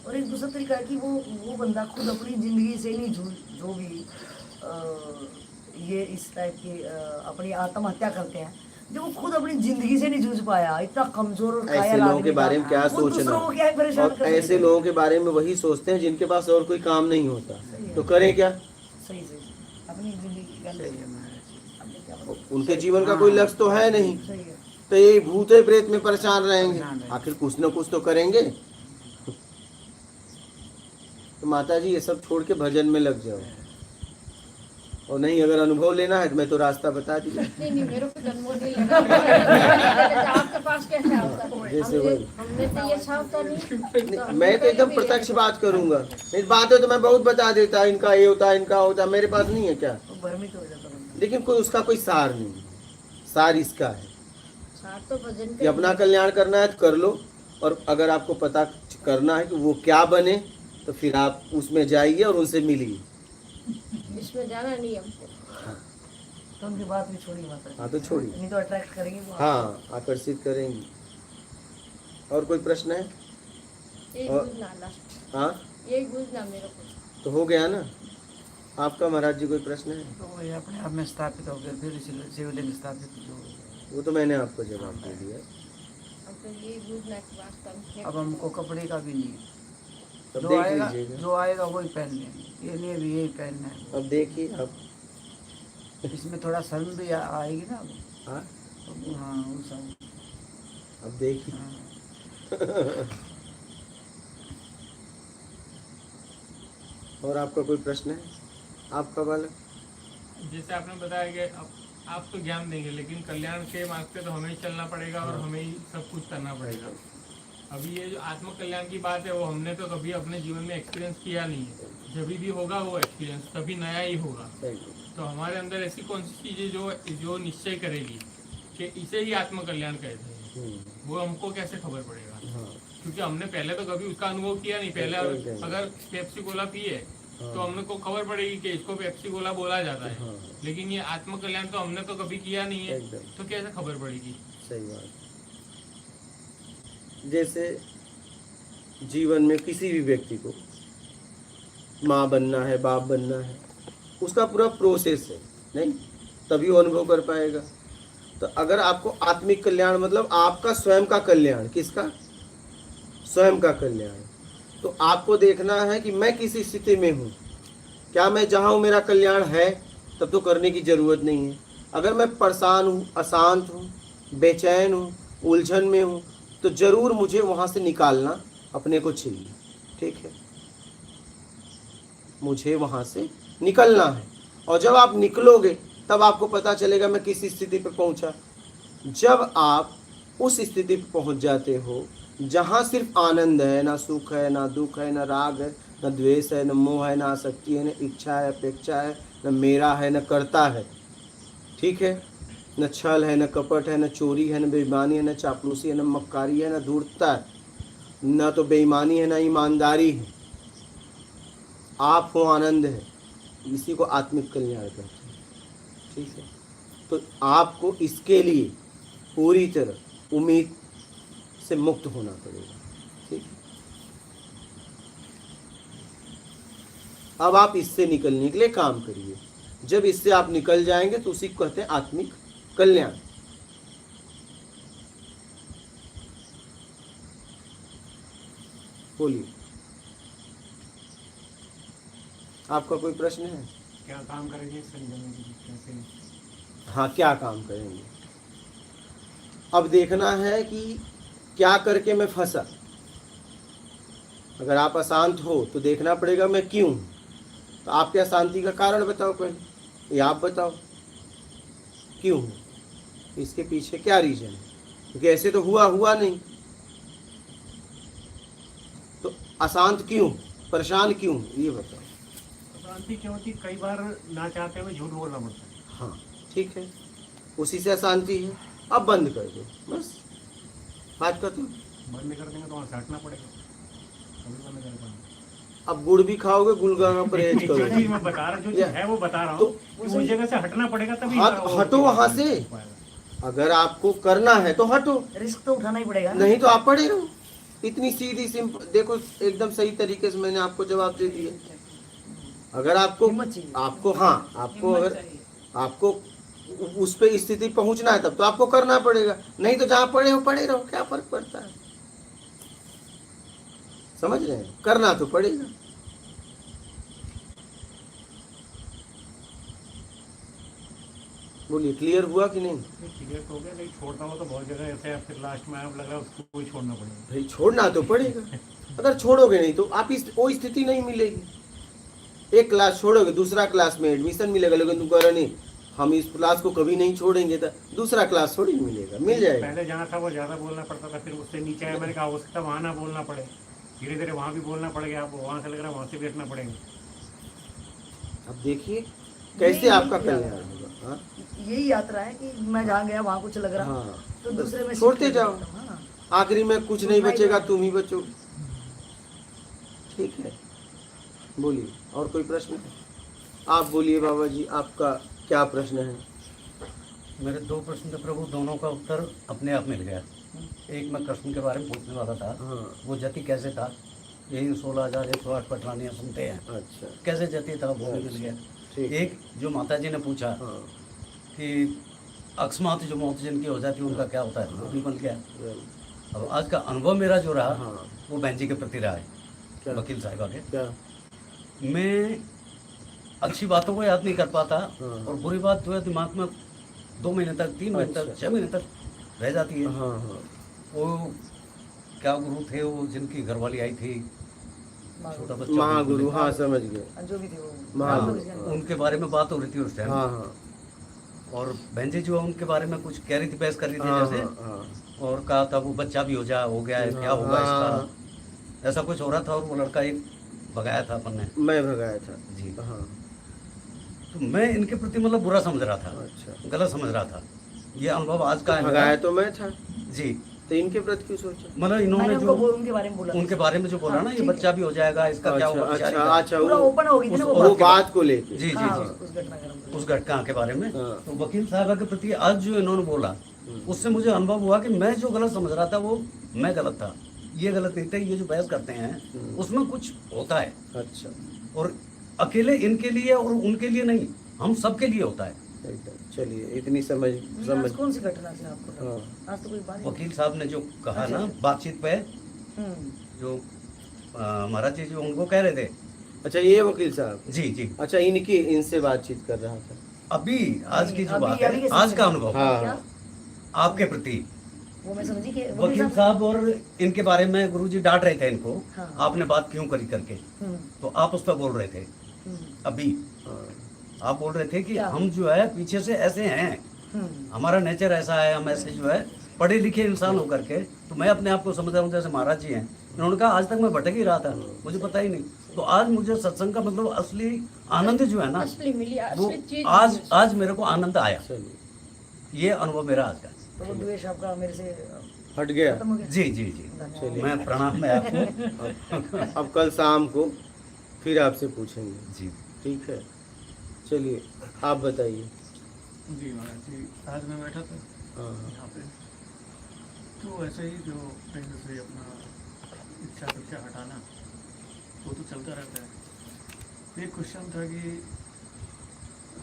और एक दूसरा तरीका है कि वो बंदा खुद अपनी जिंदगी से नहीं जो भी ये इस टाइप की अपनी आत्महत्या करते हैं, जो वो खुद अपनी जिंदगी से नहीं जूझ पाया, इतना कमजोर और ऐसे कायल लोगों आदमी के बारे में था, क्या वो सोचना। दूसरों को क्या परेशान और कर ऐसे सकता है? लोगों के बारे में वही सोचते हैं जिनके पास और कोई काम नहीं होता, सही तो है। करें क्या? सही अपनी जिंदगी का अपने क्या पता। उनके जीवन का कोई लक्ष्य तो है नहीं, सही है। तो ये भूते प्रेत में परेशान रहेंगे, आखिर कुछ न कुछ तो करेंगे। तो माता जी ये सब छोड़ के भजन में लग जाओ, और नहीं अगर अनुभव लेना है तो मैं तो रास्ता बता दिया। नहीं मेरे को जन्म नहीं लगा आपके पास कैसे आता? जैसे हमने तो ये सावधानी, मैं तो एकदम प्रत्यक्ष बात करूंगा, इस बात है तो मैं बहुत बता देता, इनका ये होता इनका होता, मेरे पास नहीं है क्या, भ्रमित हो जाता बंदा। लेकिन कोई उसका कोई सार नहीं, सार इसका है तो भजन कि अपना कल्याण करना है तो कर लो, और अगर आपको पता करना है कि वो क्या बने तो फिर आप उसमें जाइए और उनसे मिलिए। इसमें जाना नहीं हमको, तो उनकी बात भी छोड़ी माता जी। हाँ तो छोड़िए, नहीं तो अट्रैक्ट करेंगे वो। हाँ आकर्षित करेंगी। और कोई प्रश्न है? यही और- बुझना लास्ट, हाँ यही बुझना मेरे को। तो हो गया ना आपका। महाराज जी कोई प्रश्न है? तो ये अपने आप में स्थापित हो गया, फिर शिवलिंग स्थापित जो, वो तो मैंने आपको जवाब दे दिया। अब तो यही बुझना कि वास्तव में अब हमको कपड़े का भी नहीं, अब जो देख आएगा लीजिएगा, जो आएगा वही पहन लेंगे, ये नहीं भी यही पहनना है। अब देखिए आप। इसमें थोड़ा शर्म भी आएगी ना अब। हाँ तो हाँ वो सब, अब देखिए। हाँ। और आपका कोई प्रश्न है? आपका बालक? जैसे आपने बताया कि आप तो ज्ञान देंगे, लेकिन कल्याण के मार्ग पे तो हमें ही चलना पड़ेगा और हमें ही सब कुछ करना पड़ेगा। अभी ये जो आत्म कल्याण की बात है वो हमने तो कभी अपने जीवन में एक्सपीरियंस किया नहीं है, जब भी होगा वो एक्सपीरियंस तभी नया ही होगा। तो हमारे अंदर ऐसी कौन सी चीजें जो निश्चय करेगी कि इसे ही आत्म कल्याण कहते हैं, वो हमको कैसे खबर पड़ेगा? हाँ क्योंकि हमने पहले तो कभी उसका अनुभव किया नहीं। पहले अगर पेप्सी कोला पिए तो हमने को खबर पड़ेगी कि इसको पेप्सी कोला बोला जाता है, हाँ। लेकिन ये आत्म कल्याण तो हमने तो कभी किया नहीं है, एकदम। तो कैसे खबर पड़ेगी? सही बात। जैसे जीवन में किसी भी व्यक्ति को माँ बनना है, बाप बनना है, उसका पूरा प्रोसेस है, नहीं तभी वो अनुभव कर पाएगा। तो अगर आपको आत्मिक कल्याण मतलब आपका स्वयं का कल्याण, किसका? स्वयं का कल्याण, तो आपको देखना है कि मैं किस स्थिति में हूँ, क्या मैं जहाँ हूँ मेरा कल्याण है, तब तो करने की ज़रूरत नहीं है। अगर मैं परेशान हूँ, अशांत हूँ, बेचैन हूँ, उलझन में हूँ, तो ज़रूर मुझे वहाँ से निकालना अपने को चाहिए, ठीक है, मुझे वहाँ से निकलना है। और जब आप निकलोगे तब आपको पता चलेगा मैं किस स्थिति पर पहुँचा। जब आप उस स्थिति पर पहुँच जाते हो जहाँ सिर्फ आनंद है, ना सुख है, ना दुख है, ना राग है, ना द्वेष है, ना मोह है, ना आसक्ति है, ना इच्छा है, अपेक्षा है, ना मेरा है, ना कर्ता है, ठीक है, न छल है, न कपट है, न चोरी है, न बेईमानी है, न चापलूसी है, न मक्कारी है, न धूर्तता है, न तो बेईमानी है, न ईमानदारी है, आप हो आनंद है, इसी को आत्मिक कल्याण कहते हैं, ठीक है। तो आपको इसके लिए पूरी तरह उम्मीद से मुक्त होना पड़ेगा, ठीक है। अब आप इससे निकलने के लिए काम करिए। जब इससे आप निकल जाएंगे तो उसी को कहते हैं आत्मिक कल्याण। बोलिए, आपका कोई प्रश्न है? क्या काम करेंगे कैसे? हाँ, क्या काम करेंगे? अब देखना है कि क्या करके मैं फंसा। अगर आप अशांत हो तो देखना पड़ेगा मैं क्यों। तो आपके अशांति का कारण बताओ पहले, ये आप बताओ क्यों, इसके पीछे क्या रीजन है, क्योंकि ऐसे तो हुआ नहीं। तो अशांत क्यों, परेशान क्यों, ये बताओ। अशांति क्यों होती? कई बार ना चाहते हुए झूठ बोलना पड़ता है। हाँ ठीक है, उसी से अशांति है। अब बंद कर दो, बस बात कर दो। बंद कर देंगे तो वहाँ से हटना पड़ेगा, कभी बंद कर पाएंगे। अब गुड़ भी खाओगे, गुलगाना परहेज जो करो। चीज मैं बता रहा, जो चीज है वो बता रहा हूँ, तो उस जगह से हटना पड़ेगा तभी हटो वहां से। अगर आपको करना है तो हटो, रिस्क तो उठाना ही पड़ेगा ना। नहीं तो आप पड़े रहो। इतनी सीधी सिंपल, देखो एकदम सही तरीके से मैंने आपको जवाब दे दिया। अगर आपको हिम्मत चाहिए। आपको अगर आपको उस पे स्थिति पहुंचना है तब तो आपको करना पड़ेगा, नहीं तो जहां पड़े हो पड़े रहो, क्या फर्क पड़ता है। समझ रहे हैं, करना तो पड़ेगा। बोलिए, क्लियर हुआ कि नहीं? क्लियर तो हो गया, नहीं छोड़ता हो तो बहुत जगह ऐसे है, फिर लास्ट में आप लग रहा है उसको ही छोड़ना पड़ेगा। भाई छोड़ना तो पड़ेगा, अगर छोड़ोगे नहीं तो आप वो स्थिति नहीं मिलेगी। एक क्लास छोड़ोगे, दूसरा क्लास में एडमिशन मिलेगा, लेकिन तुम कह रहे नहीं हम इस क्लास को कभी नहीं छोड़ेंगे, तो दूसरा क्लास थोड़ी मिलेगा, मिल जाएगा। पहले जहाँ था वो ज़्यादा बोलना पड़ता था, फिर उससे नीचे आया, मैंने कहा हो सकता है वहाँ ना बोलना पड़े, धीरे धीरे वहाँ भी बोलना पड़ेगा, आपको वहाँ से लग रहा है वहाँ से भी हटना पड़ेगा। अब देखिए कैसे आपका कल्याण होगा। हाँ? यही यात्रा है कि मैं जहाँ गया वहाँ कुछ लग रहा हाँ, तो दूसरे में छोड़ते शिफ्ट जाओ, कर देता हूँ, हाँ। आखिरी में कुछ नहीं बचेगा, तुम ही बचो। ठीक है, बोलिए और कोई प्रश्न? आप बोलिए बाबा जी, आपका क्या प्रश्न है? मेरे दो प्रश्न थे प्रभु, दोनों का उत्तर अपने आप मिल गया। एक मैं कृष्ण के बारे में पूछने वाला था, हाँ। वो जति कैसे था, यही 16,108 पटरानियाँ सुनते हैं, अच्छा, कैसे जति था वो भी मिल गया। ठीक। एक जो माता जी ने पूछा हाँ, कि अकस्मात जो मौत जिनकी हो जाती है उनका क्या होता है, वो भी मिल गया। अब आज का अनुभव मेरा जो रहा हाँ। वो बहन जी के प्रति रहा क्या? है, वकील साहिबा के। क्या? मैं अच्छी बातों को याद नहीं कर पाता, हाँ। और बुरी बात जो है दिमाग में 2 महीने तक, 3 महीने तक, अच्छा। 6 महीने तक रह जाती है। हाँ हाँ, वो क्या गुरु थे वो, जिनकी घरवाली आई थी, छोटा बच्चा, महागुरु, हाँ समझ गए। जो भी थे वो महागुरु। उनके बारे में बात हो रही थी उस टाइम। हाँ हाँ और बहन जी जो है उनके बारे में कुछ कह रही थी, बहस कर रही थी हाँ, जैसे, हाँ, और कहा था वो बच्चा भी हो गया है, क्या होगा हाँ। इसका, ऐसा कुछ हो रहा था। और वो लड़का एक भगाया था अपन ने मैं भगाया था जी। हाँ। तो मैं इनके प्रति मतलब बुरा समझ रहा था, अच्छा, गलत समझ रहा था। ये अनुभव आज का है भगाया मेरा। तो मैं था, जी, तो इनके प्रति क्यों सोचा? मतलब इन्होंने मैंने जो उनके बारे में बोला था। उनके बारे में जो बोला हाँ, ना, ये ठीक बच्चा भी हो जाएगा, इसका क्या अच्छा होगा, अच्छा बेचारी का। अच्छा, पूरा ओपन हो गई थी ना उस- वो वो बात को लेके। जी जी हाँ, जी, उस घटनाक्रम उस घटना के बारे में। हाँ। तो वकील साहब के प्रति आज जो इन्होंने बोला, उससे मुझे अनुभव हुआ कि मैं जो गलत समझ रहा था वो मैं गलत था, ये गलत नहीं था। ये जो बहस करते हैं उसमें कुछ होता है, अच्छा, और अकेले इनके लिए और उनके लिए नहीं, हम सबके लिए होता है। एकदम। चलिए, इतनी समझ आज कौन सी घटना थी आपको? हाँ। आज तो कोई बात नहीं। वकील साहब ने जो कहा ना बातचीत पे, हम्म, जो महाराज जी जो उनको कह रहे थे, अच्छा, ये वकील साहब, जी जी, अच्छा, इनसे बातचीत कर रहा था। अभी आज की जो अभी- बात अभी है, के आज का सिलसिले में। अनुभव हाँ। क्या? आपके प्रति, वो मैं समझी कि वकील साहब और इनके बारे में गुरुजी डांट रहे थे इनको, हाँ। आपने बात क्यों करी करके, हम्म, तो आप उस पर बोल रहे थे। हम्म, अभी हाँ, आप बोल रहे थे कि क्या? हम जो है पीछे से ऐसे हैं, हम्म, हमारा नेचर ऐसा है, हम ऐसे जो है पढ़े लिखे इंसान होकर के, तो मैं अपने आप को समझ रहा हूँ जैसे महाराज जी हैं। इन्होंने कहा आज तक मैं भटक ही रहा था, मुझे पता ही नहीं। तो आज मुझे सत्संग का मतलब असली आनंद जो है ना, असली मिली, वो असली चीज आज मेरे को आनंद आया। चलिए, ये अनुभव मेरा आज का है। तो वो द्वेष आपका मेरे से हट गया। खत्म हो गया। जी जी जी, धन्यवाद। मैं प्रणाम है आपको। अब कल शाम को फिर आपसे पूछेंगे, जी, ठीक है? चलिए, आप बताइए। जी महाराज जी, आज मैं बैठा था हाँ यहाँ पे, तो ऐसे ही जो पिंड से अपना इच्छा हटाना वो तो चलता रहता है। एक क्वेश्चन था कि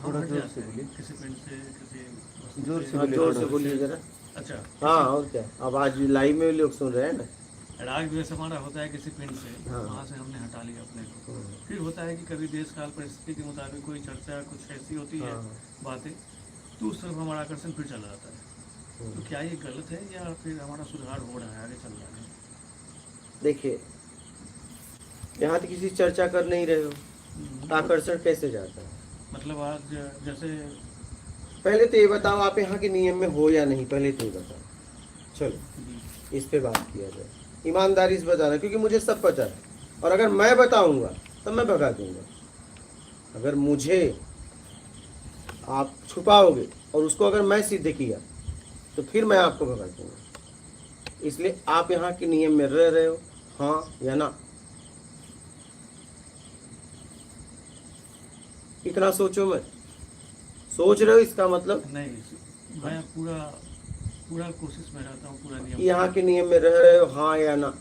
हम हट जाते हैं किसी पिंड से, किसी वस्तु जोर से। से बोलिए, जोर से बोलिए जरा। अच्छा, हाँ, और क्या, अब आज लाइव में लोग सुन रहे हैं ना। राग द्वेष हमारा होता है किसी पिंड से, हाँ। वहाँ से हमने हटा लिया अपने को। फिर होता है कि कभी देश काल परिस्थिति के मुताबिक कोई चर्चा कुछ ऐसी होती है हाँ। बातें, तो उस तरफ हमारा आकर्षण फिर चला जाता है। तो क्या ये गलत है या फिर हमारा सुधार हो रहा है, आगे चल रहा है? देखिए, यहाँ तो किसी चर्चा कर नहीं रहे हो, आकर्षण कैसे जाता है? मतलब आज जैसे पहले तो ये बताओ, आप यहाँ के नियम में हो या नहीं, पहले तो ये बताओ। चलो, इस पे बात किया जाए, ईमानदारी से बताना, क्योंकि मुझे सब पता है। और अगर मैं बताऊंगा तब मैं भगा दूंगा। अगर मुझे आप छुपाओगे और उसको अगर मैं सिद्ध किया तो फिर मैं आपको भगा दूंगा। इसलिए आप यहाँ के नियम में रह रहे हो, हाँ या ना? इतना सोचो मत। सोच रहे हो इसका मतलब नहीं, मैं पूरा कोशिश में रहता हूँ, पूरा नियम। कि यहाँ के नियम में रह रहे हो, हाँ या ना?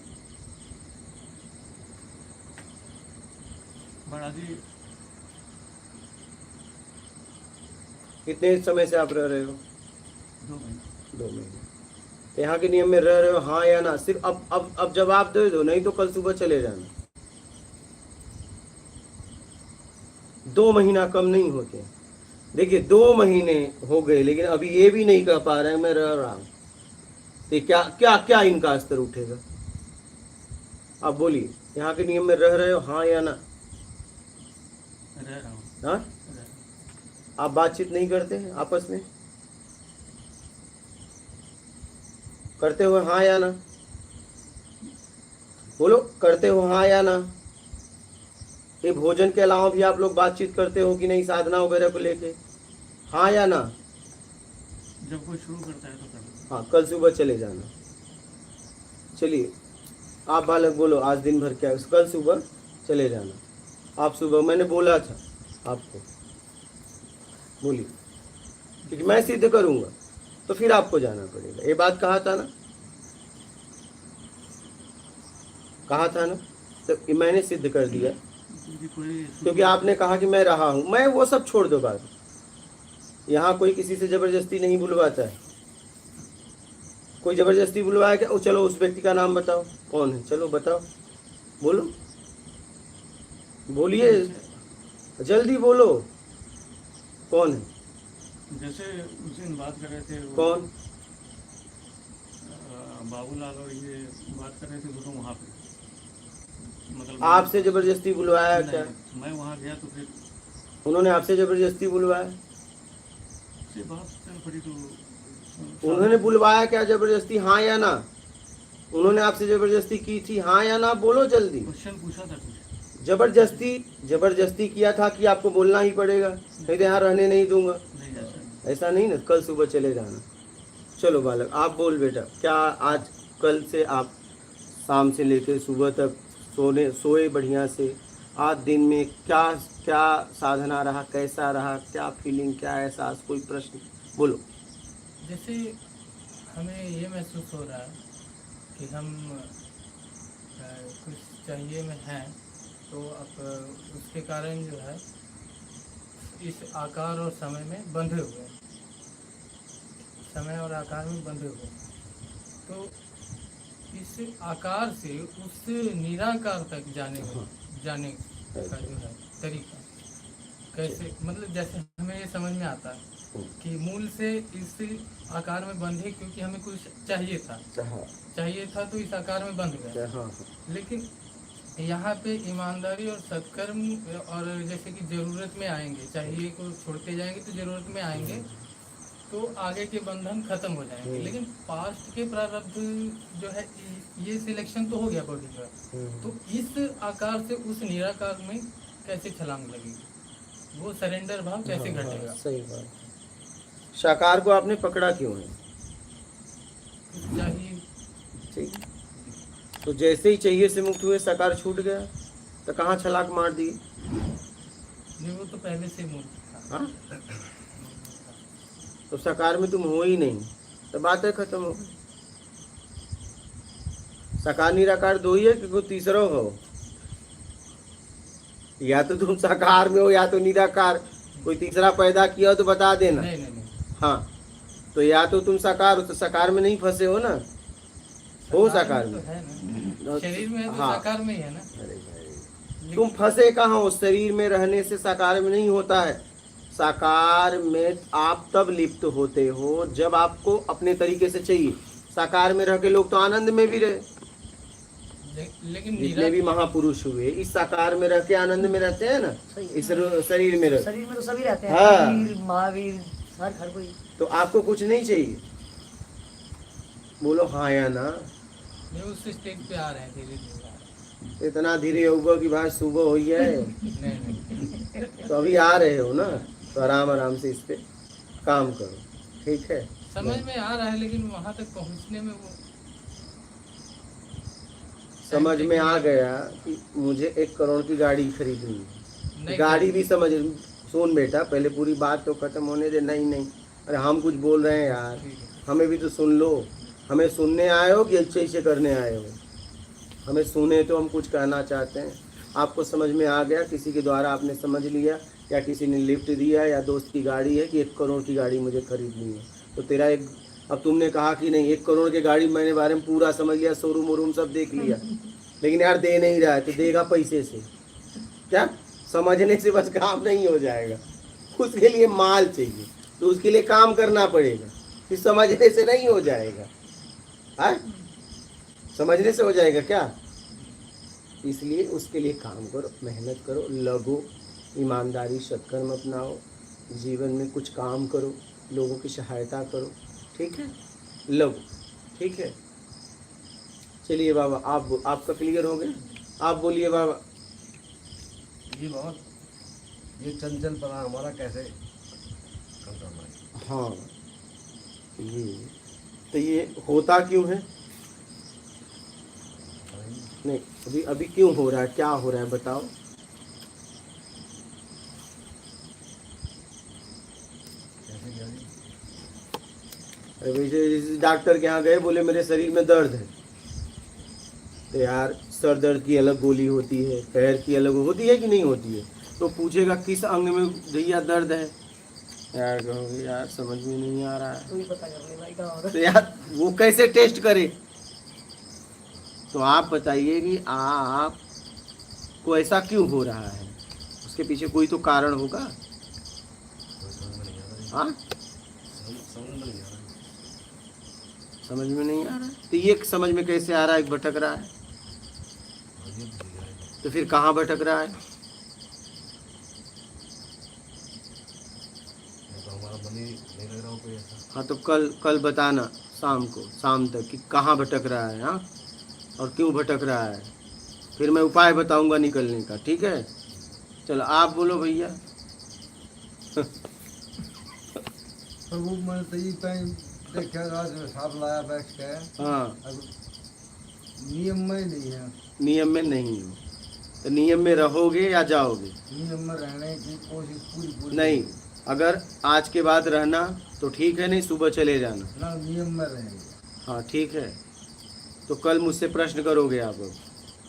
महाराज जी कितने समय से आप रह रहे हो? 2 महीने 2 महीने। तो यहाँ के नियम में रह रहे हो, हाँ या ना? सिर्फ अब जवाब दे दो, नहीं तो कल सुबह चले जाना। 2 महीना कम नहीं होते। देखिए 2 महीने हो गए लेकिन अभी ये भी नहीं कह पा रहे हैं मैं रह रहा हूँ, तो क्या क्या क्या इनका स्तर उठेगा? आप बोलिए, यहाँ के नियम में रह रहे हो, हाँ या ना? रह रहा हूँ। हाँ? आप बातचीत नहीं करते हैं आपस में? करते हो हाँ या ना? बोलो, करते हो हाँ या ना? ये भोजन के अलावा भी आप लोग बातचीत करते हो कि नहीं, साधना वगैरह को लेके? हाँ या ना? जब कोई शुरू करता है तो करता है। हाँ, कल सुबह चले जाना। चलिए आप बालक बोलो, आज दिन भर क्या? कल सुबह चले जाना। आप सुबह, मैंने बोला था आपको, बोलिए, क्योंकि मैं सिद्ध करूंगा तो फिर आपको जाना पड़ेगा। ये बात कहा था ना, कहा था ना? तो ये मैंने सिद्ध कर दिया, क्योंकि आपने कहा कि मैं रहा हूं। मैं वो सब छोड़ दो बात, यहाँ कोई किसी से जबरदस्ती नहीं बुलवाता है। कोई जबरदस्ती बुलवाया क्या? ओ चलो उस व्यक्ति का नाम बताओ, कौन है? चलो बताओ, बोलो, बोलिए, जल्दी बोलो, कौन है? जैसे उस दिन बात कर रहे थे वो, कौन? बाबूलाल और ये बात कर रहे थे दोनों वहाँ पे, मतलब आपसे जबरदस्ती बुलवाया नहीं, क्या? मैं वहाँ गया तो फिर उन्होंने आपसे जबरदस्ती बुलवाया? से बात चल पड़ी तो उन्होंने बुलवाया क्या जबरदस्ती, हाँ या ना? उन्होंने आपसे जबरदस्ती की थी, हाँ या ना? बोलो जल्दी। क्वेश्चन पूछा था कुछ। जबरदस्ती किया था कि आपको बोलना ही पड़ेगा, नहीं तो यहाँ रहने नहीं दूंगा? नहीं ऐसा ऐसा नहीं ना, कल सुबह चले जाना। चलो बालक, आप बोल बेटा, क्या आज कल से आप शाम से लेकर सुबह तक सोए बढ़िया से? आज दिन में क्या क्या साधना रहा, कैसा रहा, क्या फीलिंग, क्या एहसास, कोई प्रश्न? बोलो। जैसे हमें ये महसूस हो रहा है कि हम कुछ चाहिए में हैं, तो अब उसके कारण जो है इस आकार और समय में बंधे हुए हैं, समय और आकार में बंधे हुए हैं। तो इस आकार से उस निराकार तक जाने का जो है तरीका कैसे, मतलब जैसे हमें ये समझ में आता है कि मूल से इस आकार में बंधे, क्योंकि हमें कुछ चाहिए था तो इस आकार में बंध गया। लेकिन यहाँ पे ईमानदारी और सत्कर्म और जैसे कि ज़रूरत में आएंगे, चाहिए को छोड़ते जाएंगे तो ज़रूरत में आएंगे, तो आगे के बंधन खत्म हो जाएंगे। लेकिन पास्ट के प्रारब्ध जो है, ये सिलेक्शन तो हो गया बॉडी का, तो इस आकार से उस निराकार में कैसे छलांग लगेगी, वो सरेंडर भाव कैसे घटेगा? सही बात। साकार को आपने पकड़ा क्यों है? चाहिए ठीक, तो जैसे ही चाहिए से मुक्त हुए, साकार छूट गया, तो कहाँ छलाक मार दी? नहीं, वो तो पहले से मूर्ख था। हाँ? तो साकार में तुम हो ही नहीं, तो बातें खत्म हो गई। साकार निराकार दो ही है कि कोई तीसरा हो? या तो तुम साकार में हो या तो निराकार, कोई तीसरा पैदा किया हो तो बता देना। नहीं नहीं नहीं, हाँ, तो या तो तुम साकार हो, तो साकार में नहीं फंसे हो ना, हो साकार तो में। है ना, शरीर में है तो हाँ। साकार में ही है ना। अरे भाई, तुम फंसे कहाँ हो? शरीर में रहने से साकार में नहीं होता है। साकार में आप तब लिप्त होते हो जब आपको अपने तरीके से चाहिए। साकार में रह के लोग तो आनंद में भी रहे, लेकिन जितने भी महापुरुष हुए इस साकार में रह के आनंद में रहते हैं ना, इस शरीर में रह। शरीर में तो सभी रहते हैं, हाँ। वीर, महावीर, हर कोई। तो आपको कुछ नहीं चाहिए? बोलो हाँ या ना? नहीं, उस स्टेज पे आ रहे हैं, धीरे धीरे आ रहे इतना धीरे होगा कि भाई सुबह हो ही है। हैं। नहीं, तो अभी आ रहे हो ना, तो आराम आराम से इस पे काम करो, ठीक है? समझ में आ रहा है, लेकिन वहां तक पहुंचने में वो समझ में आ गया कि मुझे 1 करोड़ की गाड़ी खरीदनी है। नहीं गाड़ी भी समझ, सुन बेटा, पहले पूरी बात तो खत्म होने दे। नहीं नहीं, अरे हम कुछ बोल रहे हैं यार, ठीक है। हमें भी तो सुन लो। हमें सुनने आए हो कि अच्छे से करने आए हो? हमें सुने तो हम कुछ कहना चाहते हैं। आपको समझ में आ गया, किसी के द्वारा आपने समझ लिया, या किसी ने लिफ्ट दिया, या दोस्त की गाड़ी है कि 1 करोड़ की गाड़ी मुझे खरीदनी है, तो तेरा एक, अब तुमने कहा कि नहीं 1 करोड़ की गाड़ी मैंने बारे में पूरा समझ लिया, शोरूम वोरूम सब देख लिया, लेकिन यार दे नहीं रहा है, तो देगा पैसे से। क्या समझने से बस काम नहीं हो जाएगा, उसके लिए माल चाहिए, तो उसके लिए काम करना पड़ेगा, फिर समझने से नहीं हो जाएगा। है समझने से हो जाएगा क्या? इसलिए उसके लिए काम करो, मेहनत करो, लगो, ईमानदारी सत्कर्म अपनाओ, जीवन में कुछ काम करो, लोगों की सहायता करो, ठीक है, लगो, ठीक है। चलिए बाबा, आपका क्लियर हो गया, आप बोलिए बाबा। जी बाबा, ये चंचल पना हमारा कैसे कम करना है? हाँ, ये होता क्यों है? नहीं, अभी क्यों हो रहा है, क्या हो रहा है बताओ। कैसे क्या जी? अरे वैसे डॉक्टर के यहाँ गए, बोले मेरे शरीर में दर्द है, तो यार सर दर्द की अलग गोली होती है, पैर की अलग होती है कि नहीं होती है, तो पूछेगा किस अंग में भैया दर्द है, यार कहोगे यार समझ में नहीं आ रहा है, तू ही पता कर ले भाई कहाँ हो रहा तो यार वो कैसे टेस्ट करे? तो आप बताइए कि आपको ऐसा क्यों हो रहा है, उसके पीछे कोई तो कारण होगा। कोई समझ में नहीं आ रहा है। हाँ, समझ में नहीं आ रहा है। समझ में नहीं आ रहा है, तो ये समझ में कैसे आ रहा है, भटक रहा है, अजीब सी है। तो फिर कहाँ भटक रहा है? ये तो हमारा मन ही नहीं लग रहा हो कोई ऐसा। हाँ, तो कल बताना शाम तक कि कहाँ भटक रहा है, हाँ, और क्यों भटक रहा है, फिर मैं उपाय बताऊंगा निकलने का, ठीक है। चलो आप बोलो भैया। प्रभु मैं तो ये टाइम देखा आज में साफ लाया बैठ के, हाँ, अब नियम में नहीं है। नियम में नहीं हो, तो नियम में रहोगे या जाओगे? नियम में रहने की कोशिश पूरी नहीं, अगर आज के बाद रहना तो ठीक है, नहीं सुबह चले जाना। ना नियम में रहेंगे। हाँ ठीक है, तो कल मुझसे प्रश्न करोगे आप, अब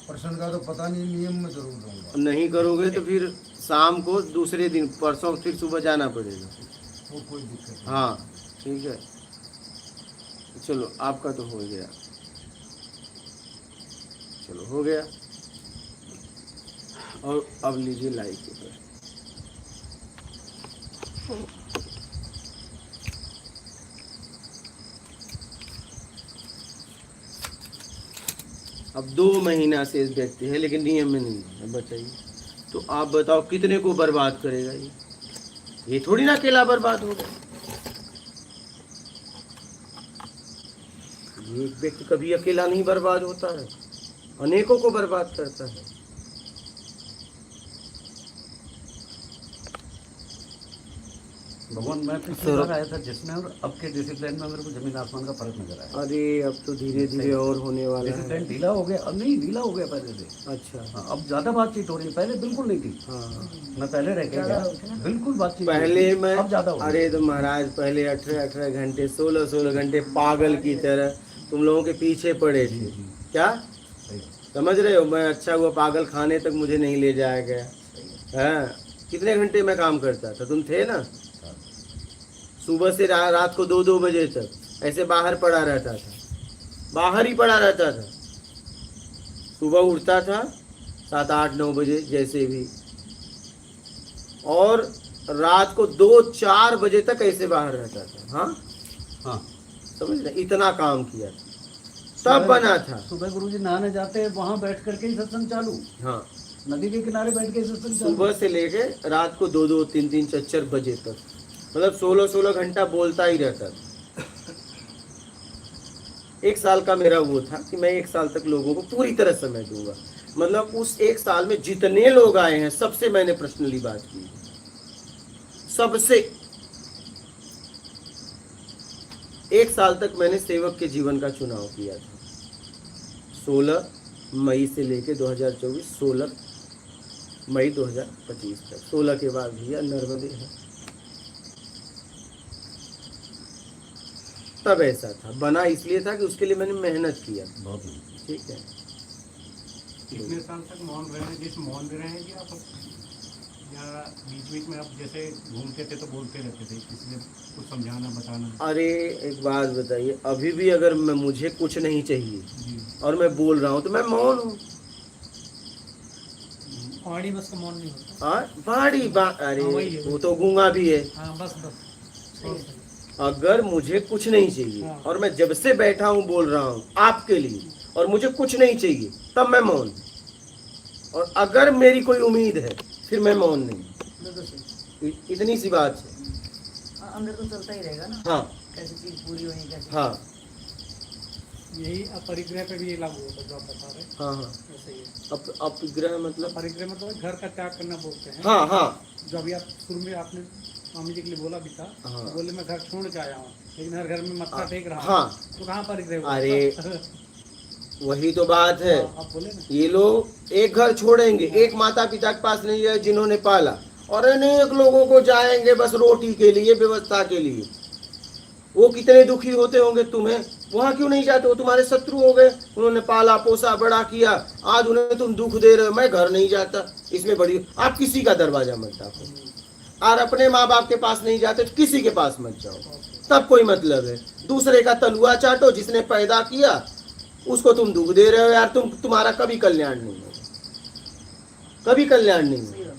प्रश्न का तो पता नहीं, नियम में जरूर रहूँगा। नहीं करोगे तो फिर शाम को दूसरे दिन परसों फिर सुबह जाना पड़ेगा। वो कोई दिक्कत नहीं। हाँ ठीक है, चलो आपका तो हो गया, चलो हो गया। और अब लीजिए लाइक के प्रश्न। अब 2 महीना से इस व्यक्ति है लेकिन नियम में नहीं है, बताइए तो आप बताओ कितने को बर्बाद करेगा ये थोड़ी ना अकेला बर्बाद होगा। ये एक व्यक्ति कभी अकेला नहीं बर्बाद होता है, अनेकों को बर्बाद करता है। भगवान मैं पिछली बार आया था जिसमें, और अब के डिसिप्लिन में मेरे को जमीन आसमान का फर्क नजर आया। अरे अब तो धीरे धीरे और होने वाला है। डिसिप्लिन ढीला हो गया, अब नहीं ढीला हो गया पहले से। अच्छा हाँ, अब ज्यादा बातचीत हो रही है, पहले बिल्कुल नहीं थी। हाँ, मैं पहले रह के गया, बिल्कुल बातचीत पहले नहीं थी, मैं अब ज्यादा हो गई। अरे तो महाराज पहले 18 घंटे 16 घंटे पागल की तरह तुम लोगों के पीछे पड़े थे। क्या समझ रहे हो? मैं अच्छा हुआ पागल खाने तक मुझे नहीं ले जाया गया है। कितने घंटे मैं काम करता था, तुम थे ना। सुबह से रात को 2-2 बजे तक ऐसे बाहर पड़ा रहता था, बाहर ही पड़ा रहता था। सुबह उठता था 7-8-9 बजे जैसे भी, और रात को 2-4 बजे तक ऐसे बाहर रहता था। हाँ हाँ, समझ रहे, इतना काम किया था, तब बना था। सुबह गुरुजी नहाने जाते, वहाँ बैठ करके ही सत्संग चालू। हाँ, नदी के किनारे बैठ के सत्संग चालू। सुबह से लेके रात को 2-2, 3-3, 4-4 बजे तक, मतलब 16 घंटा बोलता ही रहता था। 1 साल का मेरा वो था कि मैं 1 साल तक लोगों को पूरी तरह समय दूंगा। मतलब उस 1 साल में जितने लोग आए हैं सबसे मैंने पर्सनली बात की, सबसे। 1 साल तक मैंने सेवक के जीवन का चुनाव किया था। 16 मई से लेके 2024, 16 मई 2025 तक। 16 के बाद भैया नर्मदे है। तब ऐसा था, बना इसलिए था कि उसके लिए मैंने मेहनत किया। बहुत ठीक है, कितने साल तक मौन रहे हैं? जिस मौन में रहे हैं कि आप, या बीच बीच में आप जैसे घूमते थे तो बोलते रहते थे, किसी ने कुछ समझाना बताना? अरे एक बात बताइए, अभी भी अगर मुझे कुछ नहीं चाहिए जी। और मैं बोल रहा हूँ तो मैं मौन हूँ। पहाड़ी बस का मौन नहीं होता। पहाड़ी अरे हाँ, वही है। वो तो गूंगा भी है। हाँ बस अगर मुझे कुछ नहीं चाहिए हाँ। और मैं जब से बैठा हूँ बोल रहा हूँ आपके लिए और मुझे कुछ नहीं चाहिए तब मैं मौन हूँ। और अगर मेरी कोई उम्मीद है फिर मैं मौन नहीं। बिल्कुल सही। इतनी सी बात है। हाँ, अंदर तो चलता ही रहेगा ना, हाँ कैसी चीज पूरी होनी कैसी। हाँ यही अपरिग्रह पे भी ये लागू होता है जो आप बता रहे हैं, हाँ हाँ। वैसे ही है। अपग्रह मतलब? अपरिग्रह मतलब घर का त्याग करना बोलते हैं। हाँ हाँ जो अभी आप शुरू में आपने स्वामी जी के लिए बोला भी था, हाँ। बोले मैं घर छोड़ के आया हूँ, लेकिन हर घर में मत्था टेक रहा हूँ। हाँ। तो कहाँ परिग्रह हुआ? अरे वही तो बात है। आप बोले ना, ये लोग एक घर छोड़ेंगे, एक माता पिता के पास नहीं है जिन्होंने पाला, और अनेक लोगों को जाएंगे बस रोटी के लिए, व्यवस्था के लिए। वो कितने दुखी होते होंगे तुम्हें, वहां क्यों नहीं जाते? वो तुम्हारे शत्रु हो गए, उन्होंने पाला पोसा बड़ा किया, आज उन्हें तुम दुख दे रहे हो। मैं घर नहीं जाता, इसमें बड़ी आप किसी का दरवाजा मत डाको। और अपने माँ बाप के पास नहीं जाते तो किसी के पास मत जाओ, तब कोई मतलब है। दूसरे का तलुआ चाटो, जिसने पैदा किया उसको तुम दुख दे रहे हो यार। तुम्हारा कभी कल्याण नहीं होगा, कभी कल्याण नहीं होगा।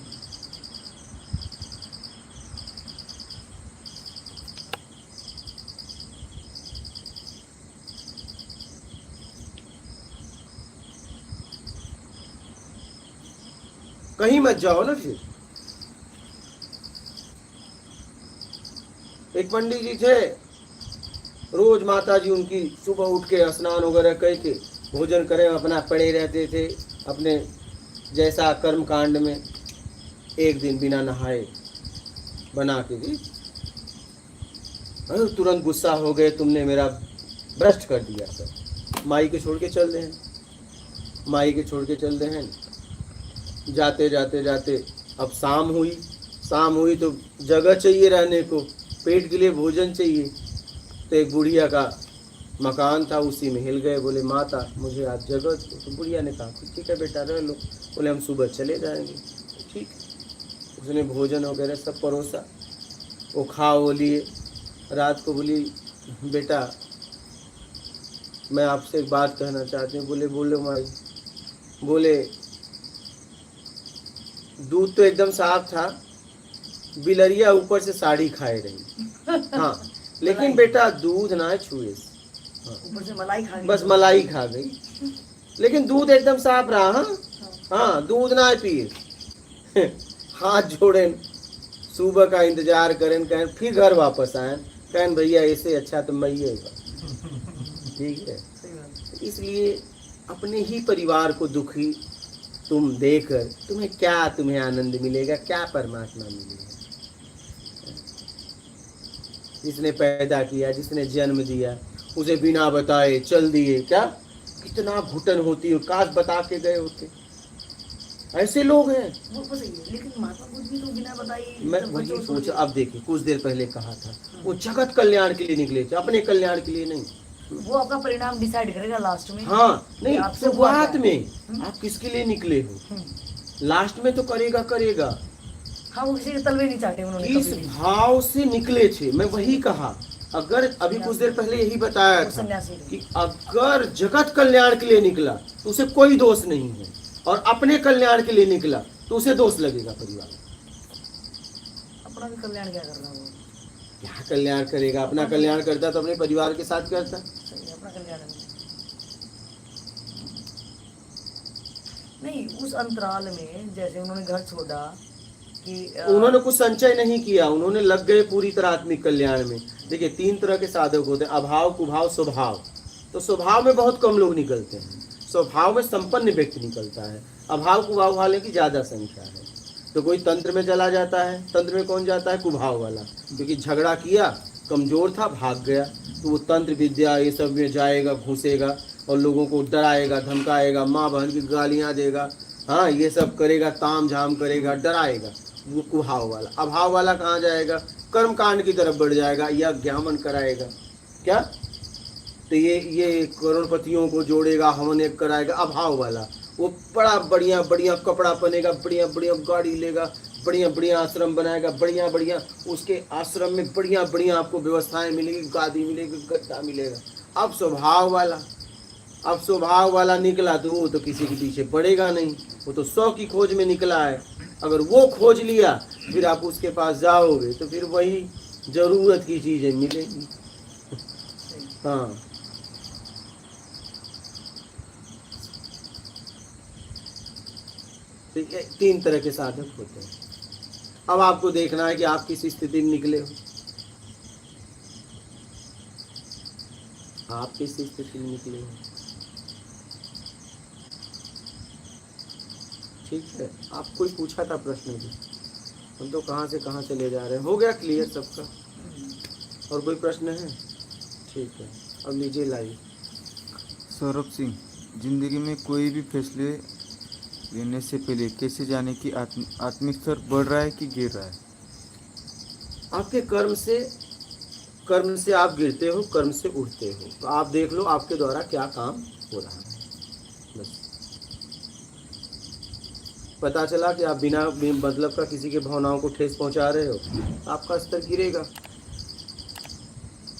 कहीं मत जाओ ना। फिर एक पंडित जी थे, रोज माता जी उनकी सुबह उठ के स्नान वगैरह करके भोजन करें अपना पड़े रहते थे अपने जैसा कर्म कांड में। एक दिन बिना नहाए बना के दी, तुरंत गुस्सा हो गए, तुमने मेरा भ्रष्ट कर दिया सब। माई के छोड़ के चल रहे हैं, माई के छोड़ के चल रहे हैं। जाते जाते जाते अब शाम हुई तो जगह चाहिए रहने को, पेट के लिए भोजन चाहिए। तो एक बुढ़िया का मकान था, उसी में हिल गए, बोले माता मुझे आज जगह दो। तो बुढ़िया ने कहा ठीक है बेटा रह लो। बोले हम सुबह चले जाएंगे। ठीक, उसने भोजन वगैरह सब परोसा, वो खा वो लिए। रात को बोली बेटा मैं आपसे एक बात कहना चाहती हूँ। बोले बोलो माई। बोले दूध तो एकदम साफ था, बिलरिया ऊपर से साड़ी खाए रही। हाँ लेकिन बेटा दूध ना छुए, ऊपर से मलाई खा गई, बस मलाई खा गई, लेकिन दूध एकदम साफ रहा। हाँ हाँ दूध ना पिए। हाथ जोड़े, सुबह का इंतजार करें, कहें फिर घर वापस आए, कहें भैया ऐसे अच्छा तो मैं ही ठीक है। इसलिए अपने ही परिवार को दुखी तुम देकर तुम्हें आनंद मिलेगा, क्या परमात्मा मिलेगा? जिसने पैदा किया, जिसने जन्म दिया, उसे बिना बताए चल दिए, क्या कितना घुटन होती है। काश बता के गए होते। ऐसे लोग हैं। वो सही है, लेकिन महात्मा बुद्ध भी तो बिना बताई। मैं वही सोचा। अब देखिए कुछ देर पहले कहा था, वो जगत कल्याण के लिए निकले थे, अपने कल्याण के लिए नहीं। वो आपका परिणाम डिसाइड करेगा लास्ट में। हाँ नहीं, आपसे शुरुआत में आप किसके लिए निकले हो, लास्ट में तो करेगा। हाँ वो किसी के तलवे नहीं चाटे उन्होंने इस कभी भी। भाव से निकले थे। मैं वही कहा, अगर अभी कुछ देर पहले यही बताया था सन्यासी कि अगर जगत कल्याण के लिए निकला तो उसे कोई दोष नहीं है, और अपने कल्याण के लिए निकला तो उसे दोष लगेगा। परिवार अपना भी कल्याण क्या कर रहा है वो? क्या कल्याण करेगा? अपना कल्याण करता तो अपने परिवार के साथ करता। सही है, अपना कल्याण नहीं। उस अंतराल में जैसे उन्होंने घर छोड़ा कि उन्होंने कुछ संचय नहीं किया, उन्होंने लग गए पूरी तरह आत्मिक कल्याण में। देखिए 3 तरह के साधक होते हैं, अभाव, कुभाव, स्वभाव। तो स्वभाव में बहुत कम लोग निकलते हैं, स्वभाव में संपन्न व्यक्ति निकलता है। अभाव कुभाव वाले की ज्यादा संख्या है। तो कोई तंत्र में चला जाता है, तंत्र में कौन जाता है? कुभाव वाला, क्योंकि झगड़ा किया, कमजोर था, भाग गया, तो वो तंत्र विद्या ये सब में जाएगा, घुसेगा और लोगों को डराएगा, धमकाएगा, माँ बहन की गालियाँ देगा, हाँ ये सब करेगा, ताम झाम करेगा, डराएगा। वो कुभाव वाला। अभाव वाला कहाँ जाएगा? कर्म कांड की तरफ बढ़ जाएगा, या ज्ञापन कराएगा। क्या? तो ये करोड़पतियों को जोड़ेगा, हवन एक कराएगा, अभाव वाला। वो बड़ा बढ़िया बढ़िया कपड़ा पहनेगा, बढ़िया बढ़िया गाड़ी लेगा, बढ़िया बढ़िया आश्रम बनाएगा, बढ़िया बढ़िया उसके आश्रम में बढ़िया बढ़िया आपको व्यवस्थाएं मिलेगी, गादी मिलेगी, गद्दा मिलेगा। अब स्वभाव वाला निकला तो वो तो किसी के पीछे पड़ेगा नहीं, वो तो 100 की खोज में निकला है। अगर वो खोज लिया फिर आप उसके पास जाओगे तो फिर वही जरूरत की चीजें मिलेंगी। हाँ, तो ये 3 तरह के साधक होते हैं। अब आपको देखना है कि आप किस स्थिति में निकले हो, आप किस स्थिति में निकले हो। ठीक है, आप कोई पूछा था प्रश्न भी, हम तो कहाँ से कहाँ चले जा रहे हैं। हो गया क्लियर सबका? और कोई प्रश्न है? ठीक है, अब लीजिए लाइए। सौरभ सिंह, जिंदगी में कोई भी फैसले लेने से पहले कैसे जाने कि आत्मिक स्तर बढ़ रहा है कि गिर रहा है? आपके कर्म से आप गिरते हो, कर्म से उठते हो। तो आप देख लो आपके द्वारा क्या काम हो रहा है। बस पता चला कि आप बिना मतलब का किसी के भावनाओं को ठेस पहुंचा रहे हो, आपका स्तर गिरेगा।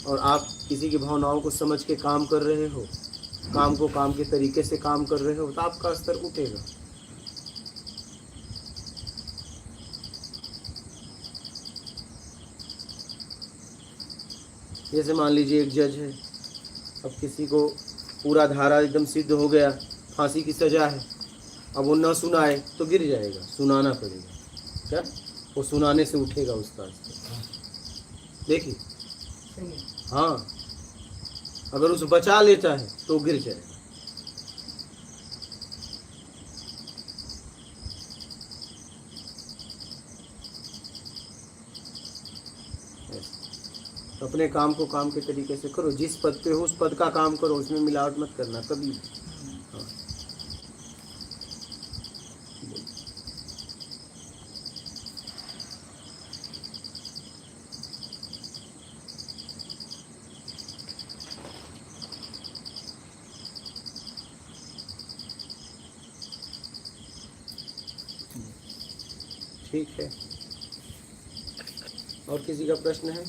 और आप किसी की भावनाओं को समझ के काम कर रहे हो, काम को काम के तरीके से काम कर रहे हो, तो आपका स्तर उठेगा। जैसे मान लीजिए एक जज है, अब किसी को पूरा धारा एकदम सिद्ध हो गया, फांसी की सजा है, अब वो न सुनाए तो गिर जाएगा, सुनाना पड़ेगा। क्या वो सुनाने से उठेगा उसका स्तर। देखिए, हाँ, अगर उसे बचा लेता है तो गिर जाएगा। अपने काम को काम के तरीके से करो, जिस पद पे हो उस पद का काम करो, उसमें मिलावट मत करना कभी भी। हाँ। ठीक है, और किसी का प्रश्न है?